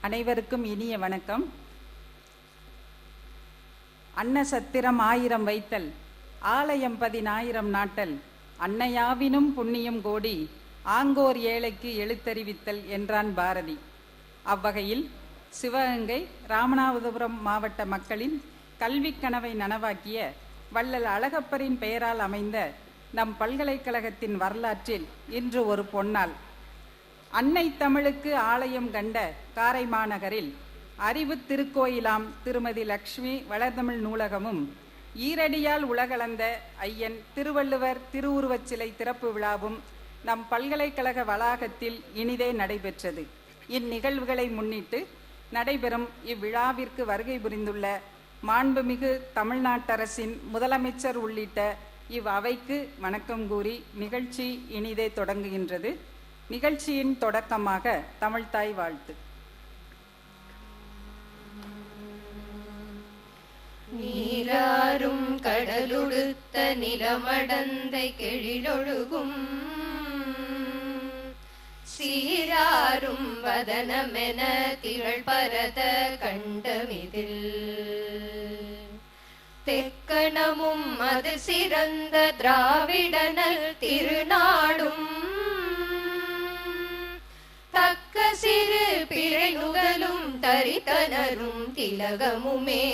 அனைவருக்கும் இனிய வணக்கம். அன்ன சத்திரம் 1000 வைத்தல், ஆலயம் 10,000 நாட்டல், அன்னையாவினும் புண்ணியம் கோடி, ஆங்கோர் ஏழைக்கு எழுத்தறிவித்தல் என்றான் பாரதி. அவ்வகையில் சிவகங்கை ராமநாதபுரம் மாவட்ட மக்களின் கல்வி கனவை நனவாக்கிய வள்ளல் அழகப்பரின் பெயரால் அமைந்த நம் பல்கலைக்கழகத்தின் வரலாற்றில் இன்று ஒரு பொன்னாள். அன்னை தமிழுக்கு ஆலயம் கண்ட காரை மாநகரில் அறிவு திருக்கோயிலாம் திருமதி லக்ஷ்மி வளர்தமிழ் நூலகமும், ஈரடியால் உலகளந்த ஐயன் திருவள்ளுவர் திருவுருவச் சிலை திறப்பு விழாவும் நம் பல்கலைக்கழக வளாகத்தில் இனிதே நடைபெற்றது. இந்நிகழ்வுகளை முன்னிட்டு நடைபெறும் இவ்விழாவிற்கு வருகை புரிந்துள்ள மாண்புமிகு தமிழ்நாட்டரசின் முதலமைச்சர் உள்ளிட்ட இவ்வவைக்கு வணக்கம் கூறி நிகழ்ச்சி இனிதே தொடங்குகின்றது. நிகழ்ச்சியின் தொடக்கமாக தமிழ்த்தாய் வாழ்த்து. நீராரும் கடலுடுத்த நிலமடந்தை கெழிலொழுகும், சீராரும் வதனமென திகழ் பரத கண்டமிதில், தெக்கணமும் அது சிறந்த திராவிடனல் திருநாடும், தக்க சிறு பிறை நுகலும் தரித்தனரும் திலகமுமே,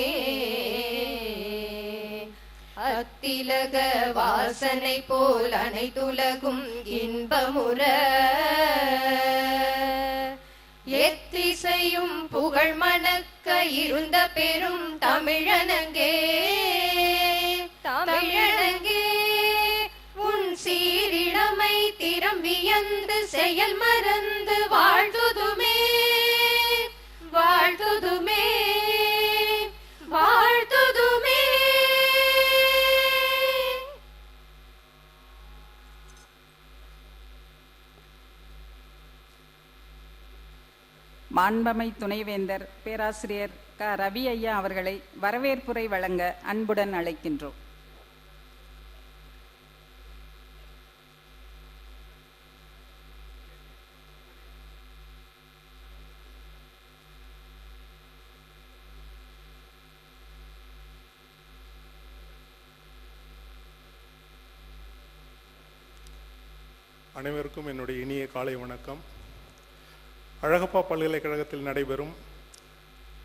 அத்திலக வாசனை போல் அனைத்துலகும் இன்பமுற, எத்திசையும் புகழ் மணக்க இருந்த பெரும் தமிழனங்கே, தமிழனங்கே உன் சீரிழமை திறம் வியந்து செயல் மறந்து வாழ்த்துதுமே, வாழ்த்துதுமே, வாழ்த்துதுமே. மாண்பமை துணைவேந்தர் பேராசிரியர் க. ரவி ஐயா அவர்களை வரவேற்புரை வழங்க அன்புடன் அழைக்கின்றோம். அனைவருக்கும் என்னுடைய இனிய காலை வணக்கம். அழகப்பா பல்கலைக்கழகத்தில் நடைபெறும்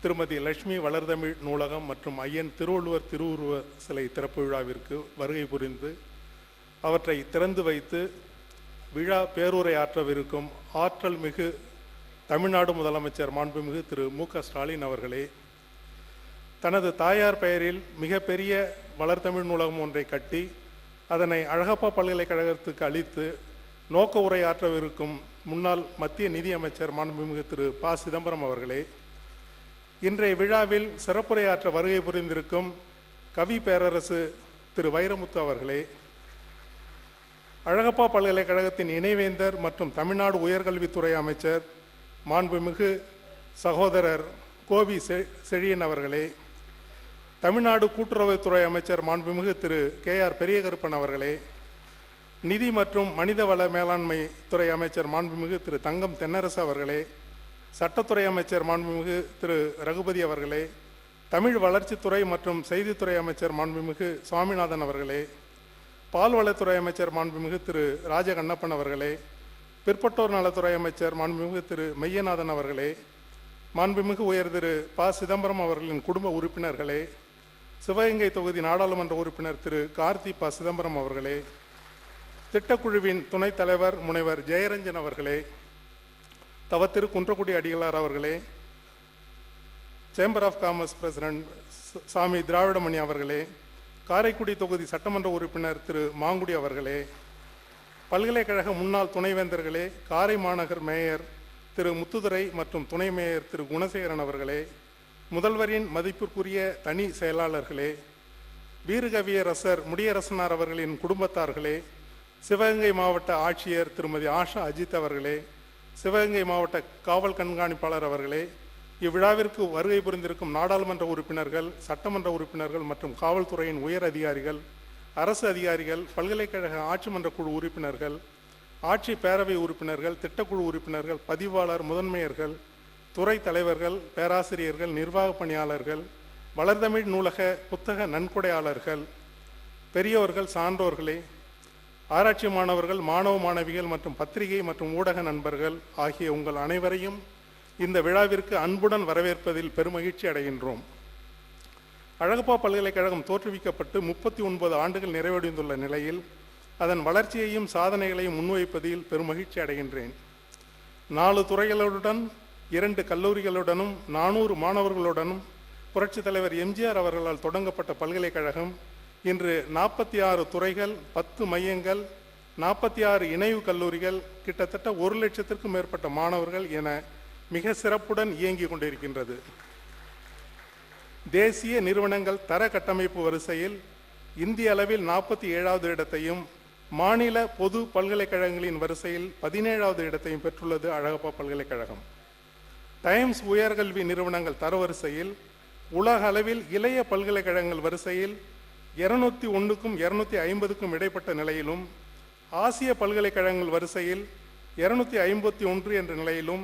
திருமதி லட்சுமி வளர்தமிழ் நூலகம் மற்றும் ஐயன் திருவள்ளுவர் திருவுருவ சிலை திறப்பு விழாவிற்கு வருகை புரிந்து அவற்றை திறந்து வைத்து விழா பேருரை ஆற்றவிருக்கும் ஆற்றல் மிகு தமிழ்நாடு முதலமைச்சர் மாண்புமிகு திரு மு.க. ஸ்டாலின் அவர்களே, தனது தாயார் பெயரில் மிகப்பெரிய வளர்தமிழ் நூலகம் ஒன்றை கட்டி அதனை அழகப்பா பல்கலைக்கழகத்துக்கு அளித்து நோக்க உரையாற்றவிருக்கும் முன்னாள் மத்திய நிதியமைச்சர் மாண்புமிகு திரு ப. சிதம்பரம் அவர்களே, இன்றைய விழாவில் சிறப்புரையாற்ற வருகை புரிந்திருக்கும் கவி பேரரசு திரு வைரமுத்து அவர்களே, அழகப்பா பல்கலைக்கழகத்தின் இணைவேந்தர் மற்றும் தமிழ்நாடு உயர்கல்வித்துறை அமைச்சர் மாண்புமிகு சகோதரர் கோவி செழியன் அவர்களே, தமிழ்நாடு கூட்டுறவுத்துறை அமைச்சர் மாண்புமிகு திரு கே.ஆர். பெரியகருப்பன் அவர்களே, நிதி மற்றும் மனிதவள மேலாண்மை துறை அமைச்சர் மாண்புமிகு திரு தங்கம் தென்னரசு அவர்களே, சட்டத்துறை அமைச்சர் மாண்புமிகு திரு ரகுபதி அவர்களே, தமிழ் வளர்ச்சித்துறை மற்றும் செய்தித்துறை அமைச்சர் மாண்புமிகு சுவாமிநாதன் அவர்களே, பால்வளத்துறை அமைச்சர் மாண்புமிகு திரு ராஜகண்ணப்பன் அவர்களே, பிற்பட்டோர் நலத்துறை அமைச்சர் மாண்புமிகு திரு மெய்யநாதன் அவர்களே, மாண்புமிகு உயர் திரு ப. சிதம்பரம் அவர்களின் குடும்ப உறுப்பினர்களே, சிவகங்கை தொகுதி நாடாளுமன்ற உறுப்பினர் திரு கார்த்தி ப. சிதம்பரம் அவர்களே, திட்டக்குழுவின் துணைத் தலைவர் முனைவர் ஜெயரஞ்சன் அவர்களே, தவத்திரு குன்றக்குடி அடிகளார் அவர்களே, சேம்பர் ஆஃப் காமர்ஸ் பிரசிடென்ட் சாமி திராவிடமணி அவர்களே, காரைக்குடி தொகுதி சட்டமன்ற உறுப்பினர் திரு மாங்குடி அவர்களே, பல்கலைக்கழக முன்னாள் துணைவேந்தர்களே, காரை மாநகர் மேயர் திரு முத்துதுரை மற்றும் துணை மேயர் திரு குணசேகரன் அவர்களே, முதல்வரின் மதிப்பிற்குரிய தனி செயலாளர்களே, வீரகவியரசர் முடியரசனார் அவர்களின் குடும்பத்தார்களே, சிவகங்கை மாவட்ட ஆட்சியர் திருமதி ஆஷா அஜித் அவர்களே, சிவகங்கை மாவட்ட காவல் கண்காணிப்பாளர் அவர்களே, இவ்விழாவிற்கு வருகை புரிந்திருக்கும் நாடாளுமன்ற உறுப்பினர்கள், சட்டமன்ற உறுப்பினர்கள் மற்றும் காவல்துறையின் உயர் அதிகாரிகள், அரசு அதிகாரிகள், பல்கலைக்கழக ஆட்சி மன்ற குழு உறுப்பினர்கள், ஆட்சி பேரவை உறுப்பினர்கள், திட்டக்குழு உறுப்பினர்கள், பதிவாளர், முதன்மையர்கள், துறை தலைவர்கள், பேராசிரியர்கள், நிர்வாக பணியாளர்கள், வளர்தமிழ் நூலக புத்தக நன்கொடையாளர்கள், பெரியவர்கள், சான்றோர்களே, ஆராய்ச்சி மாணவர்கள், மாணவ மாணவிகள் மற்றும் பத்திரிகை மற்றும் ஊடக நண்பர்கள் ஆகிய உங்கள் அனைவரையும் இந்த விழாவிற்கு அன்புடன் வரவேற்பதில் பெருமகிழ்ச்சி அடைகின்றோம். அழகப்பா பல்கலைக்கழகம் தோற்றுவிக்கப்பட்டு 39 ஆண்டுகள் நிறைவடைந்துள்ள நிலையில் அதன் வளர்ச்சியையும் சாதனைகளையும் முன்வைப்பதில் பெருமகிழ்ச்சி அடைகின்றேன். 4 துறைகளுடன் 2 கல்லூரிகளுடனும் 400 மாணவர்களுடனும் புரட்சித் தலைவர் எம்ஜிஆர் அவர்களால் தொடங்கப்பட்ட பல்கலைக்கழகம் இன்று 46 துறைகள், 10 மையங்கள், 46 இணைவு கல்லூரிகள், கிட்டத்தட்ட 1 லட்சத்திற்கும் மேற்பட்ட மாணவர்கள் என மிக சிறப்புடன் இயங்கிக் கொண்டிருக்கின்றது. தேசிய நிறுவனங்கள் தர கட்டமைப்பு வரிசையில் இந்திய அளவில் 47வது இடத்தையும், மாநில பொது பல்கலைக்கழகங்களின் வரிசையில் 17வது இடத்தையும் பெற்றுள்ளது அழகப்பா பல்கலைக்கழகம். டைம்ஸ் உயர்கல்வி நிறுவனங்கள் தரவரிசையில் உலக அளவில் இளைய பல்கலைக்கழகங்கள் வரிசையில் 201க்கும் 250க்கும் இடைப்பட்ட நிலையிலும், ஆசிய பல்கலைக்கழகங்கள் வரிசையில் 251 என்ற நிலையிலும்,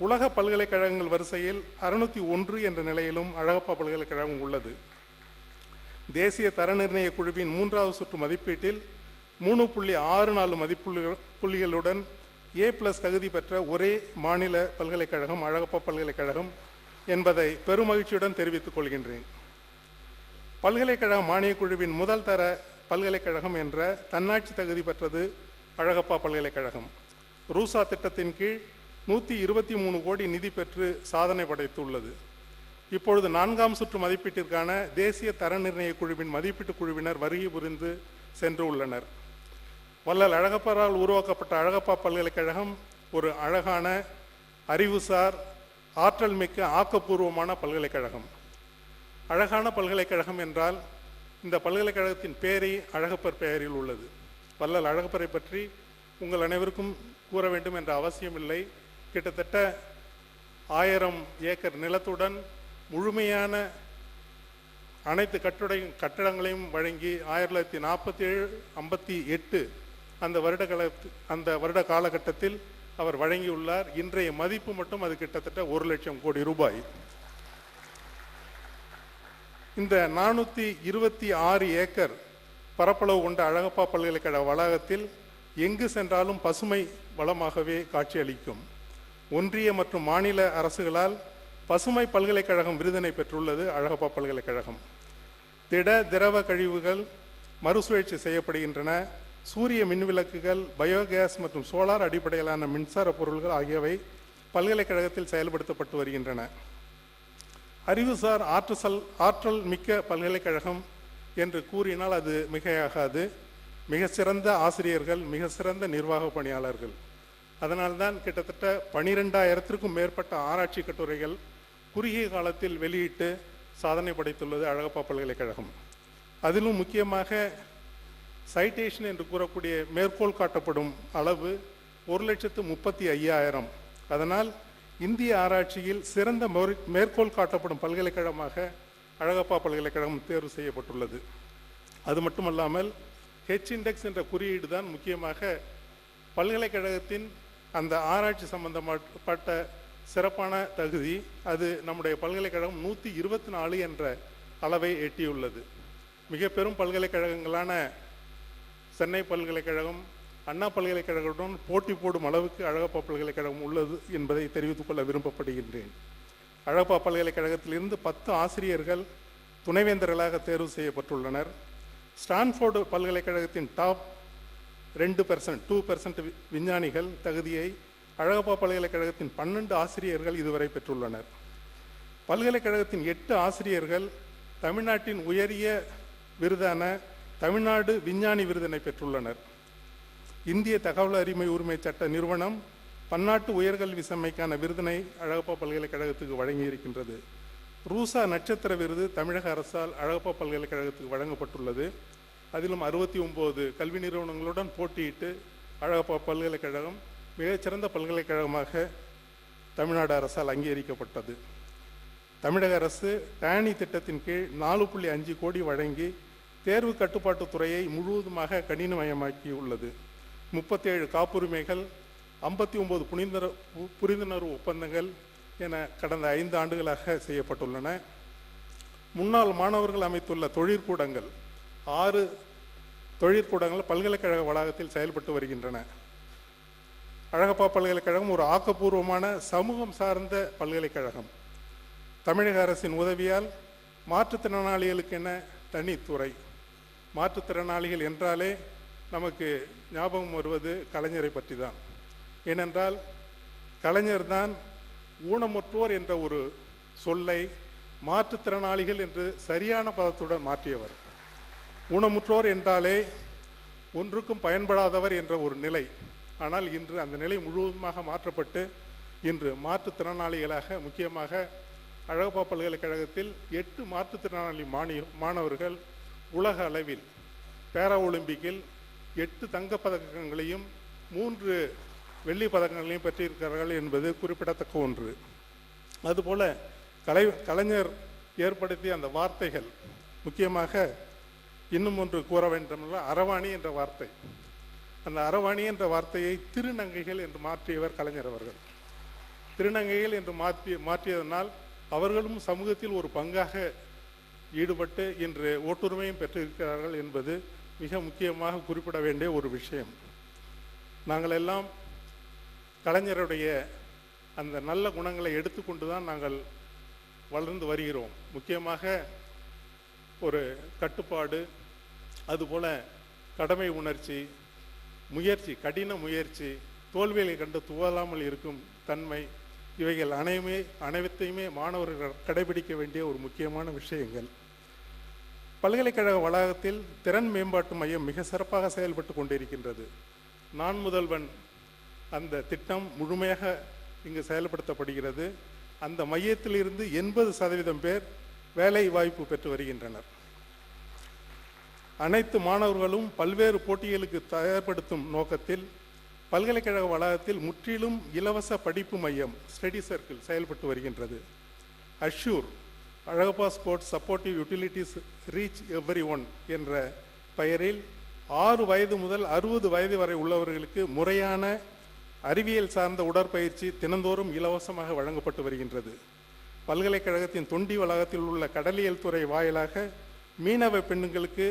உலக பல்கலைக்கழகங்கள் வரிசையில் 601 என்ற நிலையிலும் அழகப்பா பல்கலைக்கழகம் உள்ளது. தேசிய தர நிர்ணய குழுவின் 3வது சுற்று மதிப்பீட்டில் 3.64 மதிப்புள்ளிகளுடன் A+ தகுதி பெற்ற ஒரே மாநில பல்கலைக்கழகம் அழகப்பா பல்கலைக்கழகம் என்பதை பெருமகிழ்ச்சியுடன் தெரிவித்துக் கொள்கின்றேன். பல்கலைக்கழக மானியக் குழுவின் முதல் தர பல்கலைக்கழகம் என்ற தன்னாட்சி தகுதி பெற்றது அழகப்பா பல்கலைக்கழகம். ரூசா திட்டத்தின் கீழ் 123 கோடி நிதி பெற்று சாதனை படைத்துள்ளது. இப்பொழுது 4ஆம் சுற்று மதிப்பீட்டிற்கான தேசிய தர நிர்ணய குழுவின் மதிப்பீட்டு குழுவினர் வருகை புரிந்து சென்று உள்ளனர். வள்ளல் அழகப்பரால் உருவாக்கப்பட்ட அழகப்பா பல்கலைக்கழகம் ஒரு அழகான, அறிவுசார், ஆற்றல் மிக்க, ஆக்கப்பூர்வமான பல்கலைக்கழகம். அழகான பல்கலைக்கழகம் என்றால் இந்த பல்கலைக்கழகத்தின் பெயரை அழகப்பர் பெயரில் உள்ளது. வள்ளல் அழகப்பரை பற்றி உங்கள் அனைவருக்கும் கூற வேண்டும் என்ற அவசியமில்லை. கிட்டத்தட்ட 1000 ஏக்கர் நிலத்துடன் முழுமையான அனைத்து கட்டடங்களையும் வழங்கி 1947-58 அந்த வருட காலகட்டத்தில் அவர் வழங்கியுள்ளார். இன்றைய மதிப்பு மட்டும் அது கிட்டத்தட்ட 1 லட்சம் கோடி ரூபாய். இந்த 426 ஏக்கர் பரப்பளவு கொண்ட அழகப்பா பல்கலைக்கழக வளாகத்தில் எங்கு சென்றாலும் பசுமை வளமாகவே காட்சியளிக்கும். ஒன்றிய மற்றும் மாநில அரசுகளால் பசுமை பல்கலைக்கழகம் விருதினை பெற்றுள்ளது அழகப்பா பல்கலைக்கழகம். திட திரவ கழிவுகள் மறுசுழற்சி செய்யப்படுகின்றன. சூரிய மின்விளக்குகள், பயோகேஸ் மற்றும் சோலார் அடிப்படையிலான மின்சார பொருள்கள் ஆகியவை பல்கலைக்கழகத்தில் செயல்படுத்தப்பட்டு வருகின்றன. அறிவுசார் ஆற்றல் மிக்க பல்கலைக்கழகம் என்று கூறினால் அது மிகையாகாது. மிக சிறந்த ஆசிரியர்கள், மிக சிறந்த நிர்வாக பணியாளர்கள். அதனால்தான் கிட்டத்தட்ட 12,000க்கும் மேற்பட்ட ஆராய்ச்சி கட்டுரைகள் குறுகிய காலத்தில் வெளியிட்டு சாதனை படைத்துள்ளது அழகப்பா பல்கலைக்கழகம். அதிலும் முக்கியமாக சைட்டேஷன் என்று கூறக்கூடிய மேற்கோள் காட்டப்படும் அளவு 1,35,000. அதனால் இந்திய ஆராய்ச்சியில் சிறந்த மேற்கோள் காட்டப்படும் பல்கலைக்கழகமாக அழகப்பா பல்கலைக்கழகம் தேர்வு செய்யப்பட்டுள்ளது. அது மட்டுமல்லாமல் H-இண்டெக்ஸ் என்ற குறியீடு தான் முக்கியமாக பல்கலைக்கழகத்தின் அந்த ஆராய்ச்சி சம்பந்தப்பட்ட சிறப்பான தகுதி. அது நம்முடைய பல்கலைக்கழகம் 124 என்ற அளவை எட்டியுள்ளது. மிக பெரும் பல்கலைக்கழகங்களான சென்னை பல்கலைக்கழகம், அண்ணா பல்கலைக்கழகத்துடன் போட்டி போடும் அளவுக்கு அழகப்பா பல்கலைக்கழகம் உள்ளது என்பதை தெரிவித்துக் கொள்ள விரும்பப்படுகின்றேன். அழகப்பா பல்கலைக்கழகத்திலிருந்து 10 ஆசிரியர்கள் துணைவேந்தர்களாக தேர்வு செய்யப்பட்டுள்ளனர். ஸ்டான்ஃபோர்டு பல்கலைக்கழகத்தின் டாப் 2% விஞ்ஞானிகள் தகுதியை அழகப்பா பல்கலைக்கழகத்தின் 12 ஆசிரியர்கள் இதுவரை பெற்றுள்ளனர். பல்கலைக்கழகத்தின் 8 ஆசிரியர்கள் தமிழ்நாட்டின் உயரிய விருதான தமிழ்நாடு விஞ்ஞானி விருதினை பெற்றுள்ளனர். இந்திய தகவல் அறிமை உரிமை சட்ட நிறுவனம் பன்னாட்டு உயர்கல்வி செம்மைக்கான விருதினை அழகப்பா பல்கலைக்கழகத்துக்கு வழங்கியிருக்கின்றது. ரூசா நட்சத்திர விருது தமிழக அரசால் அழகப்பா பல்கலைக்கழகத்துக்கு வழங்கப்பட்டுள்ளது. அதிலும் 69 கல்வி நிறுவனங்களுடன் போட்டியிட்டு அழகப்பா பல்கலைக்கழகம் மிகச்சிறந்த பல்கலைக்கழகமாக தமிழ்நாடு அரசால் அங்கீகரிக்கப்பட்டது. தமிழக அரசு டேனி திட்டத்தின் கீழ் 4.5 கோடி வழங்கி தேர்வு கட்டுப்பாட்டு துறையை முழுவதுமாக கணினமயமாக்கியுள்ளது. 37 காப்புரிமைகள், 59 புரிந்துணர்வு ஒப்பந்தங்கள், என கடந்த 5 ஆண்டுகளாக செய்யப்பட்டுள்ளன. முன்னாள் மாணவர்கள் அமைத்துள்ள தொழிற்கூடங்கள் 6 தொழிற்கூடங்கள் பல்கலைக்கழக வளாகத்தில் செயல்பட்டு வருகின்றன. அழகப்பா பல்கலைக்கழகம் ஒரு ஆக்கப்பூர்வமான சமூகம் சார்ந்த பல்கலைக்கழகம். தமிழக அரசின் உதவியால் மாற்றுத்திறனாளிகளுக்கென தனித்துறை. மாற்றுத்திறனாளிகள் என்றாலே நமக்கு ஞாபகம் வருவது கலைஞரை பற்றி தான். ஏனென்றால் கலைஞர் தான் ஊனமுற்றோர் என்ற ஒரு சொல்லை மாற்றுத்திறனாளிகள் என்று சரியான பதத்துடன் மாற்றியவர். ஊனமுற்றோர் என்றாலே ஒன்றுக்கும் பயன்படாதவர் என்ற ஒரு நிலை. ஆனால் இன்று அந்த நிலை முழுவதுமாக மாற்றப்பட்டு இன்று மாற்றுத்திறனாளிகளாக முக்கியமாக அழகப்பா பல்கலைக்கழகத்தில் 8 மாற்றுத்திறனாளி மாணவர்கள் உலக அளவில் பேரா ஒலிம்பிக்கில் 8 தங்கப்பதக்கங்களையும் 3 வெள்ளி பதக்கங்களையும் பெற்றிருக்கிறார்கள் என்பது குறிப்பிடத்தக்க ஒன்று. அதுபோல கலைஞர் ஏற்படுத்திய அந்த வார்த்தைகள், முக்கியமாக இன்னும் ஒன்று கூற வேண்டுமென்றால் அரவாணி என்ற வார்த்தை. அந்த அரவாணி என்ற வார்த்தையை திருநங்கைகள் என்று மாற்றியவர் கலைஞர் அவர்கள். திருநங்கைகள் என்று மாற்றியதனால் அவர்களும் சமூகத்தில் ஒரு பங்காக ஈடுபட்டு இன்று ஓட்டுரிமையும் பெற்றிருக்கிறார்கள் என்பது மிக முக்கியமாக குறிப்பிட வேண்டிய ஒரு விஷயம். நாங்கள் எல்லாம் கலைஞருடைய அந்த நல்ல குணங்களை எடுத்துக்கொண்டு தான் நாங்கள் வளர்ந்து வருகிறோம். முக்கியமாக ஒரு கட்டுப்பாடு, அதுபோல கடமை உணர்ச்சி, முயற்சி, கடின முயற்சி, தோல்வியை கண்டு துவலாமல் இருக்கும் தன்மை, இவைகள் அனைத்தையுமே மாணவர்கள் கடைபிடிக்க வேண்டிய ஒரு முக்கியமான விஷயங்கள். பல்கலைக்கழக வளாகத்தில் திறன் மேம்பாட்டு மையம் மிக சிறப்பாக செயல்பட்டு கொண்டிருக்கின்றது. நான் முதல்வன் அந்த திட்டம் முழுமையாக இங்கு செயல்படுத்தப்படுகிறது. அந்த மையத்திலிருந்து 80% பேர் வேலை வாய்ப்பு பெற்று வருகின்றனர். அனைத்து மாணவர்களும் பல்வேறு போட்டிகளுக்கு தயார்படுத்தும் நோக்கத்தில் பல்கலைக்கழக வளாகத்தில் முற்றிலும் இலவச படிப்பு மையம் ஸ்டடி சர்க்கிள் செயல்பட்டு வருகின்றது. Assure Alagappa sports supportive utilities reach every one என்ற பெயரில் 6 வயது முதல் 60 வயது வரை உள்ளவர்களுக்கு முறையான அறிவியல் சார்ந்த உடற்பயிற்சி தினந்தோறும் இலவசமாக வழங்கப்பட்டு வருகின்றது. பல்கலைக்கழகத்தின் தொண்டி வளாகத்தில் உள்ள கடலியல் துறை வாயிலாக மீனவ பெண்களுக்கு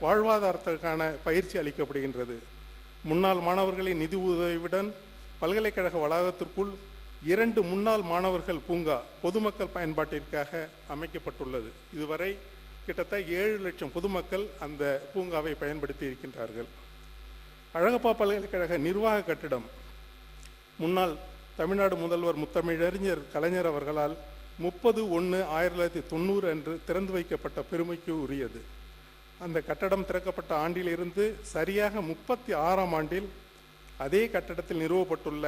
வாழ்வாதாரத்திற்கான பயிற்சி அளிக்கப்படுகின்றது. முன்னாள் மாணவர்களின் நிதி உதவியுடன் பல்கலைக்கழக வளாகத்திற்குள் 2 முன்னாள் மாணவர்கள் பூங்கா பொதுமக்கள் பயன்பாட்டிற்காக அமைக்கப்பட்டுள்ளது. இதுவரை கிட்டத்தட்ட 7 லட்சம் பொதுமக்கள் அந்த பூங்காவை பயன்படுத்தி இருக்கின்றார்கள். அழகப்பா பல்கலைக்கழக நிர்வாக கட்டிடம் முன்னாள் தமிழ்நாடு முதல்வர் முத்தமிழறிஞர் கலைஞர் அவர்களால் 30/1/1990 அன்று திறந்து வைக்கப்பட்ட பெருமைக்கு உரியது. அந்த கட்டடம் திறக்கப்பட்ட ஆண்டிலிருந்து சரியாக 36ஆம் ஆண்டில் அதே கட்டடத்தில் நிறுவப்பட்டுள்ள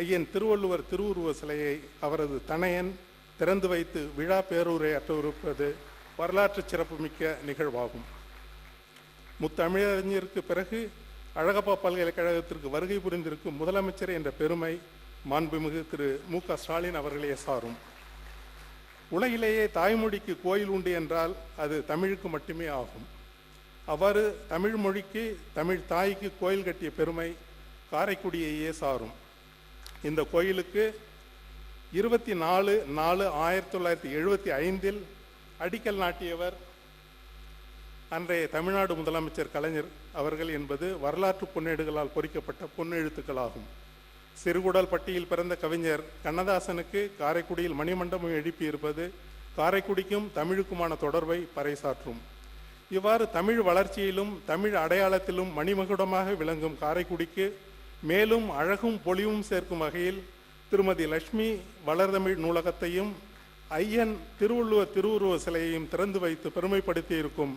ஐயன் திருவள்ளுவர் திருவுருவ சிலையை அவரது தனையன் திறந்து வைத்து விழா பேருரை அற்றவிருப்பது வரலாற்று சிறப்புமிக்க நிகழ்வாகும். முத்தமிழறிஞருக்கு பிறகு அழகப்பா பல்கலைக்கழகத்திற்கு வருகை புரிந்திருக்கும் முதலமைச்சர் என்ற பெருமை மாண்புமிகு திரு மு.க. ஸ்டாலின் அவர்களே சாரும். உலகிலேயே தாய்மொழிக்கு கோயில் உண்டு என்றால் அது தமிழுக்கு மட்டுமே ஆகும். அவ்வாறு தமிழ் மொழிக்கு, தமிழ் தாய்க்கு கோயில் கட்டிய பெருமை காரைக்குடியையே சாரும். இந்த கோயிலுக்கு 24/4/1975 அடிக்கல் நாட்டியவர் அன்றைய தமிழ்நாடு முதலமைச்சர் கலைஞர் அவர்கள் என்பது வரலாற்று பொன்னேடுகளால் பொறிக்கப்பட்ட பொன்னெழுத்துக்களாகும். சிறுகுடல் பட்டியில் பிறந்த கவிஞர் கண்ணதாசனுக்கு காரைக்குடியில் மணிமண்டபம் எழுப்பியிருப்பது காரைக்குடிக்கும் தமிழுக்குமான தொடர்பை பறைசாற்றும். இவ்வாறு தமிழ் வளர்ச்சியிலும் தமிழ் அடையாளத்திலும் மணிமகுடமாக விளங்கும் காரைக்குடிக்கு மேலும் அழகும் பொலிவும் சேர்க்கும் வகையில் திருமதி லட்சுமி வளர்தமிழ் நூலகத்தையும் ஐயன் திருவள்ளுவர் திருவுருவ சிலையையும் திறந்து வைத்து பெருமைப்படுத்தி இருக்கும்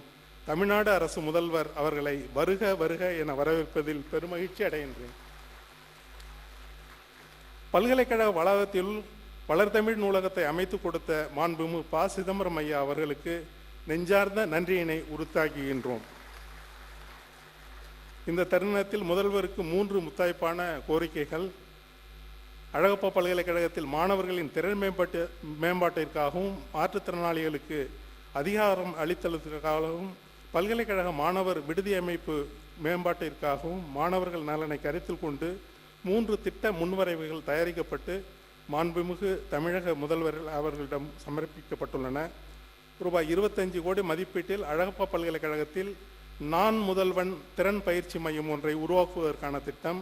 தமிழ்நாடு அரசு முதல்வர் அவர்களை வருக வருக என வரவேற்பதில் பெருமகிழ்ச்சி அடைகின்றேன். பல்கலைக்கழக வளாகத்தில் வளர்தமிழ் நூலகத்தை அமைத்து கொடுத்த மாண்புமிகு ப. சிதம்பரம் ஐயா அவர்களுக்கு நெஞ்சார்ந்த நன்றியினை உறுத்தாக்குகின்றோம். இந்த தருணத்தில் முதல்வருக்கு 3 முத்தாய்ப்பான கோரிக்கைகள். அழகப்பா பல்கலைக்கழகத்தில் மாணவர்களின் திறன் மேம்பாட்டிற்காகவும் மாற்றுத்திறனாளிகளுக்கு அதிகாரம் அளித்தலுக்காகவும் பல்கலைக்கழக மாணவர் விடுதி அமைப்பு மேம்பாட்டிற்காகவும் மாணவர்கள் நலனை கருத்தில் கொண்டு 3 திட்ட முன்வரைவுகள் தயாரிக்கப்பட்டு மாண்புமிகு தமிழக முதல்வர் அவர்களிடம் சமர்ப்பிக்கப்பட்டுள்ளன. ரூபாய் 25 கோடி மதிப்பீட்டில் அழகப்பா பல்கலைக்கழகத்தில் நான் முதல்வன் திறன் பயிற்சி மையம் ஒன்றை உருவாக்குவதற்கான திட்டம்,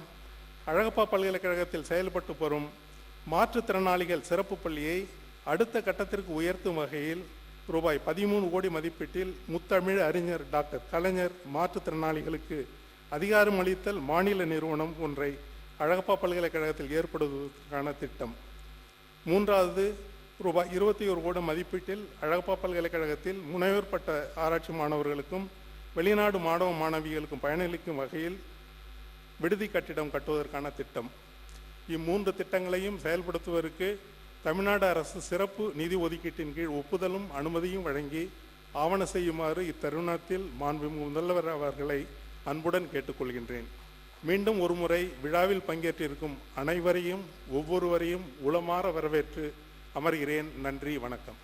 அழகப்பா பல்கலைக்கழகத்தில் செயல்பட்டு வரும் மாற்றுத்திறனாளிகள் சிறப்பு பள்ளியை அடுத்த கட்டத்திற்கு உயர்த்தும் வகையில் ரூபாய் 13 கோடி மதிப்பீட்டில் முத்தமிழ் அறிஞர் டாக்டர் கலைஞர் மாற்றுத்திறனாளிகளுக்கு அதிகாரம் அளித்தல் மாநில நிறுவனம் ஒன்றை அழகப்பா பல்கலைக்கழகத்தில் ஏற்படுவதற்கான திட்டம். மூன்றாவது, ரூபாய் 21 கோடி மதிப்பீட்டில் அழகப்பா பல்கலைக்கழகத்தில் முனைவர் பட்ட ஆராய்ச்சி மாணவர்களுக்கும் வெளிநாடு மாணவ மாணவிகளுக்கும் பயனளிக்கும் வகையில் விடுதி கட்டிடம் கட்டுவதற்கான திட்டம். இம்மூன்று திட்டங்களையும் செயல்படுத்துவதற்கு தமிழ்நாடு அரசு சிறப்பு நிதி ஒதுக்கீட்டின் கீழ் ஒப்புதலும் அனுமதியும் வழங்கி ஆவண செய்யுமாறு இத்தருணத்தில் மாண்புமிகு முதல்வர் அவர்களை அன்புடன் கேட்டுக்கொள்கின்றேன். மீண்டும் ஒருமுறை விழாவில் பங்கேற்றிருக்கும் அனைவரையும் ஒவ்வொருவரையும் உளமாற வரவேற்று அமர்கிறேன். நன்றி, வணக்கம்.